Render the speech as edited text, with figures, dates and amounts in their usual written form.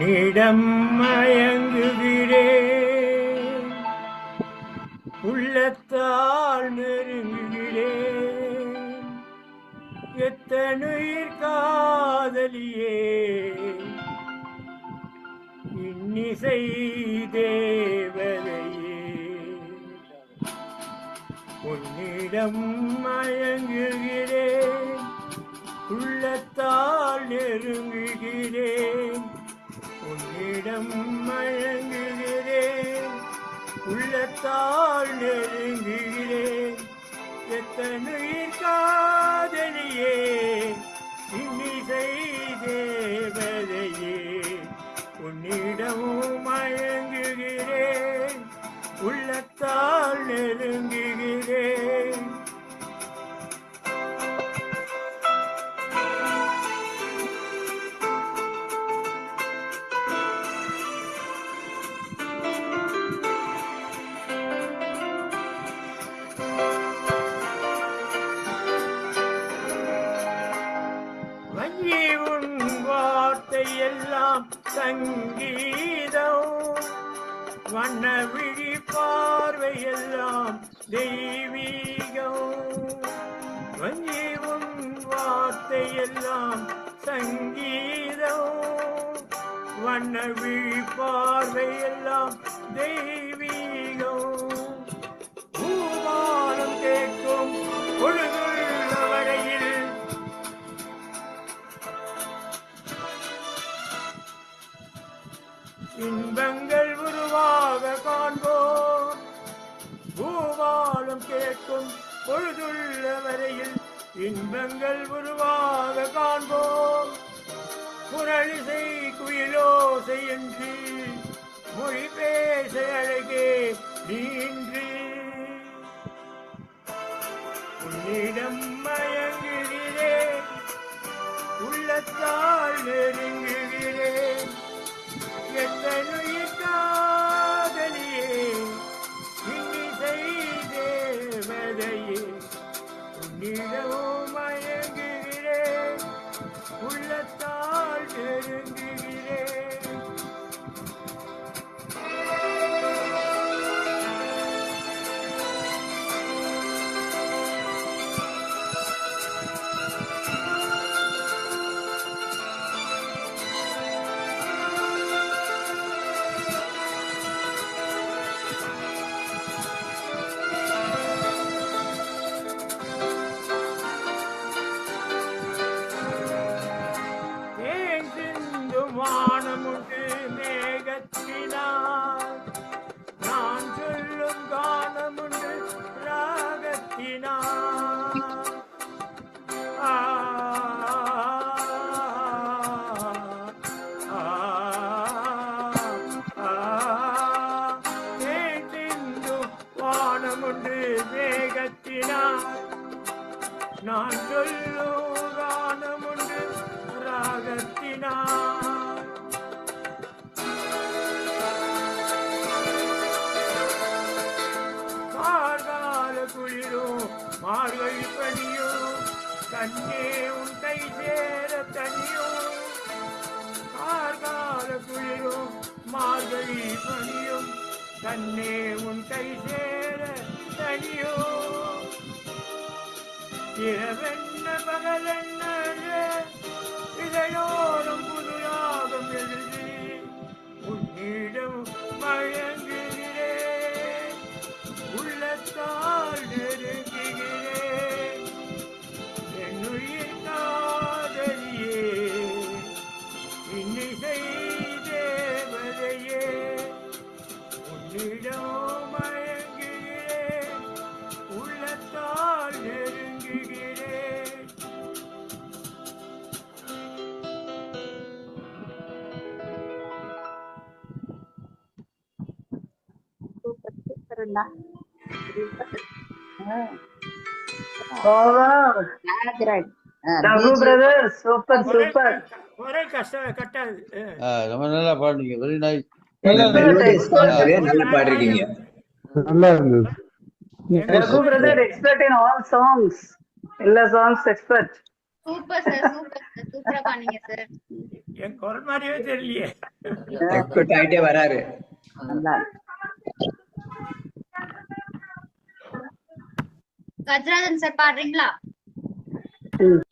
உன்னிடம் மயங்குகிறேன், உள்ளத்தால் நெருங்குகிறேன், எத்தனுயிர் காதலியே, இன்னிசை தேவதையே. உன்னிடம் மயங்குகிறேன், உள்ளத்தால் நெருங்குகிறேன், உன்னிடம் மயங்குகிறேன், உள்ளத்தால் நெருங்குகிறேன், எத்தனுயிர் காதலியே, இன்னிசை தேவதையே. உன்னிடம் மயங்குகிறேன், உள்ளத்தால் நெருங்குகிறேன். வஞ்சி உன் வார்த்தை எல்லாம் சங்கீதம், வண்ண விழி பார்வையெல்லாம் தெய்வீகம். வஞ்சி உன் வார்த்தை எல்லாம் சங்கீதம், வண்ண விழி பார்வையெல்லாம் தெய்வீகம். பூமானம் கேட்கும் பொழுதுள்ள வரையில் இன்பங்கள் உருவாக காண்போம். பூவாலம் கேட்கும் பொழுதுள்ள வரையில் இன்பங்கள் உருவாக காண்போம். குரலிசை குயிலோசை என்று மொழி பேச அழகே நீன்று. உன்னிடம் மயங்குகிறேன், உள்ளத்தால் நெருங்குகிறேன், எத்தனுயிர் காதலியே, இன்னிசை தேவதையே. உன்னிடம் மயங்குகிறேன், உள்ளத்தால் நெருங்குகிறேன். வானமுண்டு மேகத்தினார், நான் சொல்லும் கானமுண்டு ராகத்தினார். தேர்ந்தும் வானமுண்டு மேகத்தினார், நான் சொல்லும் கானமுண்டு ராகத்தினார். குளிரும் மார்கழி பனியும், கண்ணே உன் கை சேர தனியும். கார்கால குளிரும் மார்கழி பனியும், கண்ணே உன் கை சேர தனியும். இரவென்ன பகலென்ன இதழோரம் புதுராகம் எழுதி உன்னிடம் மயங்குகிறேன், உள்ளத்தால் நெருங்குகிறேன், என்னுயிர் காதலியே, இன்னிசை தேவதையே. உன்னிடம் மயங்குகிறேன், உள்ளத்தால் நெருங்குகிறேன். ரொம்ப நல்லா பாடுனீங்க, வெரி நைஸ். நல்லா பாடிருக்கீங்க, நல்லா இருந்தது. Raghu brother expert in all songs. Illa songs expert. Super sir, super sir, சூப்பரா பண்ணீங்க சார். என் குரல் மாதிரியே தெரியலையே. எக்ஸ்பர்ட் ஆயிட்டே வராரு. நல்லா கஜராஜன் சார் பாடுறீங்களா? ம்.